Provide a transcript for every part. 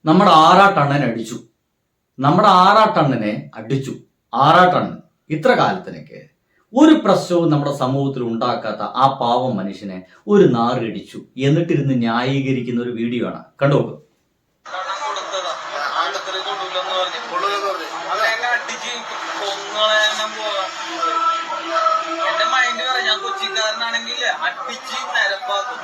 നമ്മുടെ ആറാട്ടണ്ണനെ അടിച്ചു. നമ്മുടെ ആറാട്ടണ്ണനെ അടിച്ചു. ആറാട്ടണ്ണൻ ഇത്ര കാലത്തിനൊക്കെ ഒരു പ്രശ്നവും നമ്മുടെ സമൂഹത്തിൽ ഉണ്ടാക്കാത്ത ആ പാവം മനുഷ്യനെ ഒരു നാറിടിച്ചു എന്നിട്ടിരുന്ന് ന്യായീകരിക്കുന്ന ഒരു വീഡിയോ ആണ്. കണ്ടോക്ക്. എന്റെ മൈൻഡ് പറയാം, ഞാൻ കൊച്ചിക്കാരനാണെങ്കിൽ അടിച്ച് നിരപ്പാക്കും.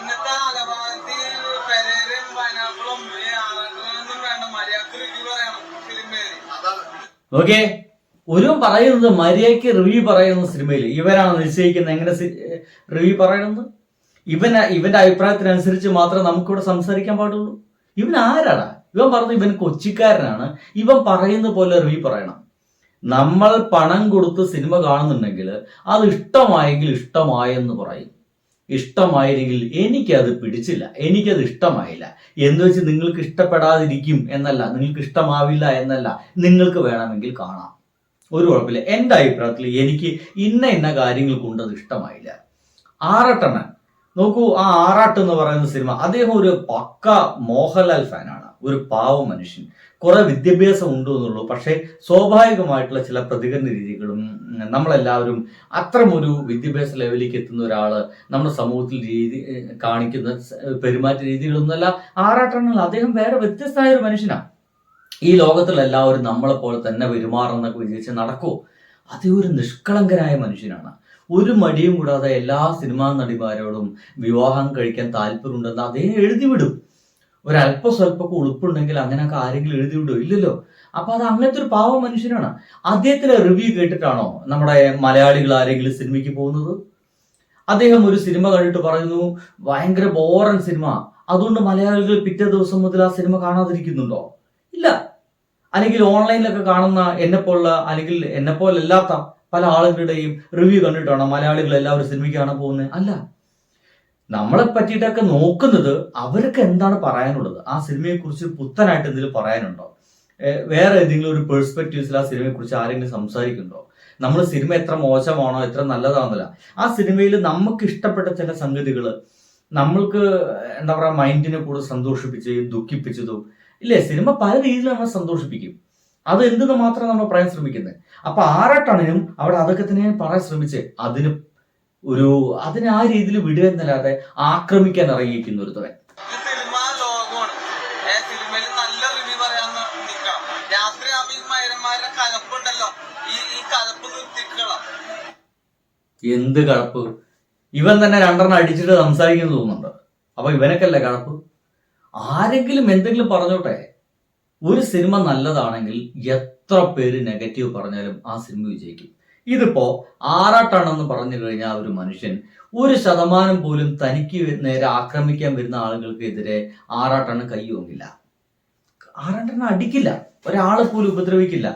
ഇന്നത്തെ അലവാദി പെരേരും പൈനാപ്പിളും ആറാട്ടൊന്നും വേണ്ട, മര്യാദക്ക് റിവ്യൂ പറയണം സിനിമയില്. ഓക്കെ, ഒരു പറയുന്നത് മര്യാദയ്ക്ക് റിവ്യൂ പറയുന്ന സിനിമയിൽ ഇവരാണ് നിശ്ചയിക്കുന്നത് എങ്ങനെ റിവ്യൂ പറയണമെന്ന്. ഇവന്റെ അഭിപ്രായത്തിനനുസരിച്ച് മാത്രമേ നമുക്കിവിടെ സംസാരിക്കാൻ പാടുള്ളൂ. ഇവൻ ആരാടാ? ഇവൻ പറഞ്ഞു ഇവൻ കൊച്ചിക്കാരനാണ്, ഇവൻ പറയുന്ന പോലെ റിവ്യൂ പറയണം. നമ്മൾ പണം കൊടുത്ത് സിനിമ കാണുന്നുണ്ടെങ്കിൽ അത് ഇഷ്ടമായെങ്കിൽ ഇഷ്ടമായെന്ന് പറയും. ഇഷ്ടമായില്ലെങ്കിൽ എനിക്കത് പിടിച്ചില്ല, എനിക്കത് ഇഷ്ടമായില്ല എന്ന് വെച്ച് നിങ്ങൾക്ക് ഇഷ്ടപ്പെടാതിരിക്കും എന്നല്ല, നിങ്ങൾക്ക് ഇഷ്ടമാവില്ല എന്നല്ല, നിങ്ങൾക്ക് വേണമെങ്കിൽ കാണാം, ഒരു കുഴപ്പമില്ല. എൻ്റെ അഭിപ്രായത്തിൽ എനിക്ക് ഇന്ന കാര്യങ്ങൾ കൊണ്ട് അത് ഇഷ്ടമായില്ല. ആറാട്ടണ്ണൻ നോക്കൂ, ആ ആറാട്ട് എന്ന് പറയുന്ന സിനിമ, അദ്ദേഹം ഒരു പക്ക മോഹൻലാൽ ഫാനാണ്, ഒരു പാവം മനുഷ്യൻ. കുറെ വിദ്യാഭ്യാസം ഉണ്ടോ എന്നുള്ളൂ, പക്ഷേ സ്വാഭാവികമായിട്ടുള്ള ചില പ്രതികരണ രീതികളും നമ്മളെല്ലാവരും അത്തരമൊരു വിദ്യാഭ്യാസ ലെവലിലേക്ക് എത്തുന്ന ഒരാള് നമ്മുടെ സമൂഹത്തിൽ കാണിക്കുന്ന പെരുമാറ്റ രീതികളൊന്നുമല്ല ആറാട്ടണ്ണൻ. അദ്ദേഹം വേറെ വ്യത്യസ്തമായ ഒരു മനുഷ്യനാണ്. ഈ ലോകത്തുള്ള എല്ലാവരും നമ്മളെ പോലെ തന്നെ പെരുമാറുന്നൊക്കെ വിചാരിച്ച് നടക്കൂ. അതേ ഒരു നിഷ്കളങ്കനായ മനുഷ്യനാണ്. ഒരു മടിയും കൂടാതെ എല്ലാ സിനിമാ നടിമാരോടും വിവാഹം കഴിക്കാൻ താല്പര്യമുണ്ടെന്ന് അദ്ദേഹം എഴുതിവിടും. സ്വല്പമൊക്കെ ഉളുപ്പുണ്ടെങ്കിൽ അങ്ങനെയൊക്കെ ആരെങ്കിലും എഴുതിവിടുമോ? ഇല്ലല്ലോ. അപ്പൊ അത് അങ്ങനത്തെ ഒരു പാവ മനുഷ്യനാണ്. അദ്ദേഹത്തിന്റെ റിവ്യൂ കേട്ടിട്ടാണോ നമ്മുടെ മലയാളികൾ ആരെങ്കിലും സിനിമയ്ക്ക് പോകുന്നത്? അദ്ദേഹം ഒരു സിനിമ കണ്ടിട്ട് പറയുന്നു ഭയങ്കര ബോറൻ സിനിമ, അതുകൊണ്ട് മലയാളികൾ പിറ്റേ ദിവസം മുതൽ ആ സിനിമ കാണാതിരിക്കുന്നുണ്ടോ? ഇല്ല. അല്ലെങ്കിൽ ഓൺലൈനിലൊക്കെ കാണുന്ന എന്നെപ്പോലുള്ള അല്ലെങ്കിൽ എന്നെപ്പോലല്ലാത്ത പല ആളുകളുടെയും റിവ്യൂ കണ്ടിട്ടാണോ മലയാളികൾ എല്ലാവരും സിനിമയ്ക്ക് കാണാൻ പോകുന്നത്? അല്ല. നമ്മളെ പറ്റിയിട്ടൊക്കെ നോക്കുന്നത് അവർക്ക് എന്താണ് പറയാനുള്ളത്, ആ സിനിമയെ കുറിച്ച് പുത്തനായിട്ട് എന്തെങ്കിലും പറയാനുണ്ടോ, വേറെ ഏതെങ്കിലും ഒരു പെർസ്പെക്റ്റീവ്സിൽ ആ സിനിമയെ കുറിച്ച് ആരെങ്കിലും സംസാരിക്കുന്നുണ്ടോ? നമ്മൾ സിനിമ എത്ര മോശമാണോ എത്ര നല്ലതാണെന്നല്ല, ആ സിനിമയിൽ നമുക്ക് ഇഷ്ടപ്പെട്ട ചില സംഗതികൾ നമ്മൾക്ക് എന്താ പറയുക മൈൻഡിനെ കൂടെ സന്തോഷിപ്പിച്ചതും ദുഃഖിപ്പിച്ചതും ഇല്ലേ. സിനിമ പല രീതിയിൽ നമ്മളെ സന്തോഷിപ്പിക്കും, അത് എന്തെന്ന് മാത്രം നമ്മൾ പറയാൻ ശ്രമിക്കുന്നത്. അപ്പൊ ആറാട്ടണ്ണനും അവിടെ അതൊക്കെ തന്നെ പറയാൻ ശ്രമിച്ച് അതിനെ ആ രീതിയിൽ വിടുക എന്നല്ലാതെ ആക്രമിക്കാൻ ഇറങ്ങിയിരിക്കുന്ന ഒരുത്തവൻ. സിനിമ ലോകമാണ്, സിനിമയിൽ നല്ല റിവ്യൂ പറയാന്ന് നിൽക്കണം. രാത്രി ഈ മൈരന്മാരുടെ കലപ്പുണ്ടല്ലോ, ഈ കലപ്പ് നിർത്തിക്കണം. എന്ത് കഴപ്പ്? ഇവൻ തന്നെ രണ്ടെണ്ണം അടിച്ചിട്ട് സംസാരിക്കുന്നു തോന്നുന്നുണ്ട്. അപ്പൊ ഇവനൊക്കെയല്ലേ കഴപ്പ്? ആരെങ്കിലും എന്തെങ്കിലും പറഞ്ഞോട്ടെ. ഒരു സിനിമ നല്ലതാണെങ്കിൽ എത്ര പേര് നെഗറ്റീവ് പറഞ്ഞാലും ആ സിനിമ വിജയിക്കും. ഇതിപ്പോ ആറാട്ടാണെന്ന് പറഞ്ഞു കഴിഞ്ഞാൽ ഒരു മനുഷ്യൻ 1% പോലും തനിക്ക് നേരെ ആക്രമിക്കാൻ വരുന്ന ആളുകൾക്കെതിരെ ആറാട്ടണ്ണൻ കൈ ഓങ്ങില്ല, ആറാട്ടണ്ണൻ അടിക്കില്ല, ഒരാളെ പോലും ഉപദ്രവിക്കില്ല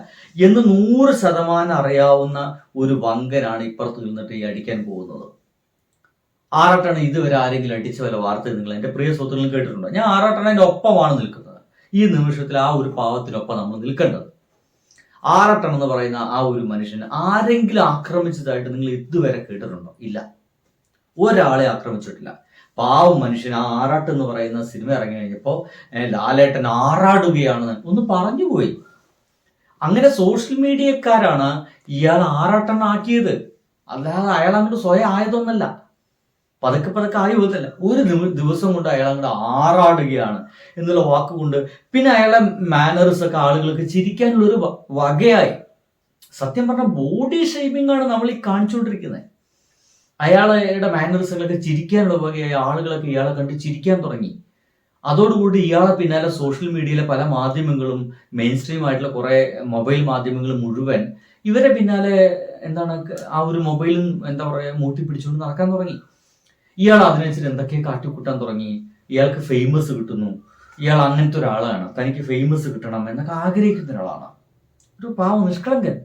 എന്ന് 100% അറിയാവുന്ന ഒരു വങ്കനാണ് ഇപ്പുറത്ത് നിന്നിട്ട് ഈ അടിക്കാൻ പോകുന്നത്. ആറാട്ടണ്ണൻ ഇതുവരെ ആരെങ്കിലും അടിച്ച വല്ല വാർത്ത നിങ്ങൾ എൻ്റെ പ്രിയ സുഹൃത്തുക്കളും കേട്ടിട്ടുണ്ടോ? ഞാൻ ആറാട്ടണ്ണൻ്റെ ഒപ്പമാണ് നിൽക്കുന്നത്. ഈ നിമിഷത്തിൽ ആ ഒരു പാവത്തിനൊപ്പം നമ്മൾ നിൽക്കേണ്ടത്. ആറാട്ടണ്ണൻ എന്ന് പറയുന്ന ആ ഒരു മനുഷ്യന് ആരെങ്കിലും ആക്രമിച്ചതായിട്ട് നിങ്ങൾ ഇതുവരെ കേട്ടിട്ടുണ്ടോ? ഇല്ല, ഒരാളെ ആക്രമിച്ചിട്ടില്ല. പാവം മനുഷ്യൻ. ആ ആറാട്ട് എന്ന് പറയുന്ന സിനിമ ഇറങ്ങി കഴിഞ്ഞപ്പോ ലാലേട്ടൻ ആറാടുകയാണ് ഒന്ന് പറഞ്ഞുപോയി. അങ്ങനെ സോഷ്യൽ മീഡിയക്കാരാണ് ഇയാൾ ആറാട്ടണ്ണൻ ആക്കിയത്, അല്ലാതെ അയാൾ അങ്ങോട്ട് സ്വയം ആയതൊന്നല്ല. പതുക്കെ ആയി പോകുന്നില്ല. ഒരു ദിവസം കൊണ്ട് അയാൾ അങ്ങോട്ട് ആറാടുകയാണ് എന്നുള്ള വാക്കുകൊണ്ട് പിന്നെ അയാളെ മാനേഴ്സ് ഒക്കെ ആളുകൾക്ക് ചിരിക്കാനുള്ള ഒരു വകയായി. സത്യം പറഞ്ഞ ബോഡി ഷേമിംഗ് ആണ് നമ്മൾ ഈ കാണിച്ചുകൊണ്ടിരിക്കുന്നത്. അയാളുടെ മാനേഴ്സുകളൊക്കെ ചിരിക്കാനുള്ള വകയായി ആളുകളൊക്കെ ഇയാളെ കണ്ട് ചിരിക്കാൻ തുടങ്ങി. അതോടുകൂടി ഇയാളെ പിന്നാലെ സോഷ്യൽ മീഡിയയിലെ പല മാധ്യമങ്ങളും മെയിൻ സ്ട്രീം ആയിട്ടുള്ള കുറെ മൊബൈൽ മാധ്യമങ്ങൾ മുഴുവൻ ഇവരെ പിന്നാലെ ആ ഒരു മൊബൈലും മൂട്ടി പിടിച്ചുകൊണ്ട് നടക്കാൻ തുടങ്ങി. ഇയാൾ അതിനനുസരിച്ച് എന്തൊക്കെ കാട്ടിക്കൂട്ടാൻ തുടങ്ങി. ഇയാൾക്ക് ഫേമസ് കിട്ടുന്നു, ഇയാൾ അങ്ങനത്തെ ഒരാളാണ്, തനിക്ക് ഫേമസ് കിട്ടണം എന്നൊക്കെ ആഗ്രഹിക്കുന്ന ഒരാളാണ്. ഒരു പാവം നിഷ്കളങ്കൻ.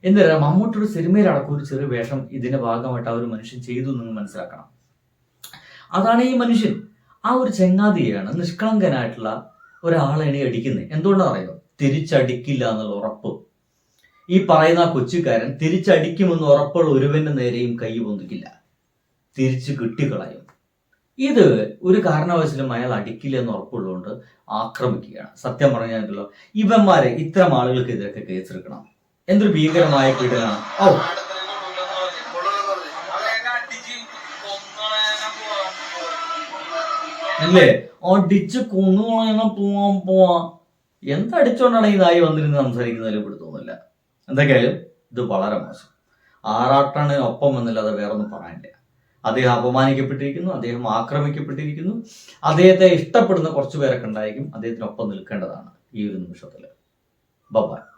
എന്താ മമ്മൂട്ടിയുടെ സിനിമയിലടക്കം ഒരു ചെറിയ വേഷം ഇതിന്റെ ഭാഗമായിട്ട് ആ ഒരു മനുഷ്യൻ ചെയ്തു എന്ന് മനസ്സിലാക്കണം. അതാണ് ഈ മനുഷ്യൻ. ആ ഒരു ചെങ്ങാതിയാണ് നിഷ്കളങ്കനായിട്ടുള്ള ഒരാളെയാണ് അടിക്കുന്നത്. എന്തുകൊണ്ടാണ് അറിയോ? തിരിച്ചടിക്കില്ല എന്നുള്ള ഉറപ്പ്. ഈ പറയുന്ന കൊച്ചിക്കാരൻ തിരിച്ചടിക്കുമെന്ന് ഉറപ്പുള്ള ഒരുവന്റെ നേരെയും കൈ പൊന്തിക്കില്ല, തിരിച്ചു കിട്ടിക്കളയും. ഇത് ഒരു കാരണവശാലും അയാൾ അടിക്കില്ല എന്ന് ഉറപ്പുള്ളതുകൊണ്ട് ആക്രമിക്കുകയാണ്. സത്യം പറഞ്ഞാലോ, ഇവന്മാരെ ഇത്തരം ആളുകൾക്കെതിരൊക്കെ കേസെടുക്കണം. എന്തൊരു ഭീകരമായ പീഡനാണ്. ഓ, അല്ലേ, അടിച്ച് കൊന്നുകളയണം, പോവാ. എന്തടിച്ചോണ്ടാണ് ഈ നായി വന്നിരുന്ന് സംസാരിക്കുന്നതിലും പിടുത്തൊന്നുമില്ല. എന്തൊക്കെയായാലും ഇത് വളരെ മോശം. ആറാട്ടാണ് ഒപ്പം എന്നല്ലാതെ വേറൊന്നും പറയാനില്ല. അദ്ദേഹം അപമാനിക്കപ്പെട്ടിരിക്കുന്നു, അദ്ദേഹം ആക്രമിക്കപ്പെട്ടിരിക്കുന്നു. അദ്ദേഹത്തെ ഇഷ്ടപ്പെടുന്ന കുറച്ചു പേരൊക്കെ ഉണ്ടായിരിക്കും, അദ്ദേഹത്തിനൊപ്പം നിൽക്കേണ്ടതാണ് ഈ ഒരു നിമിഷത്തിൽ. ബൈ.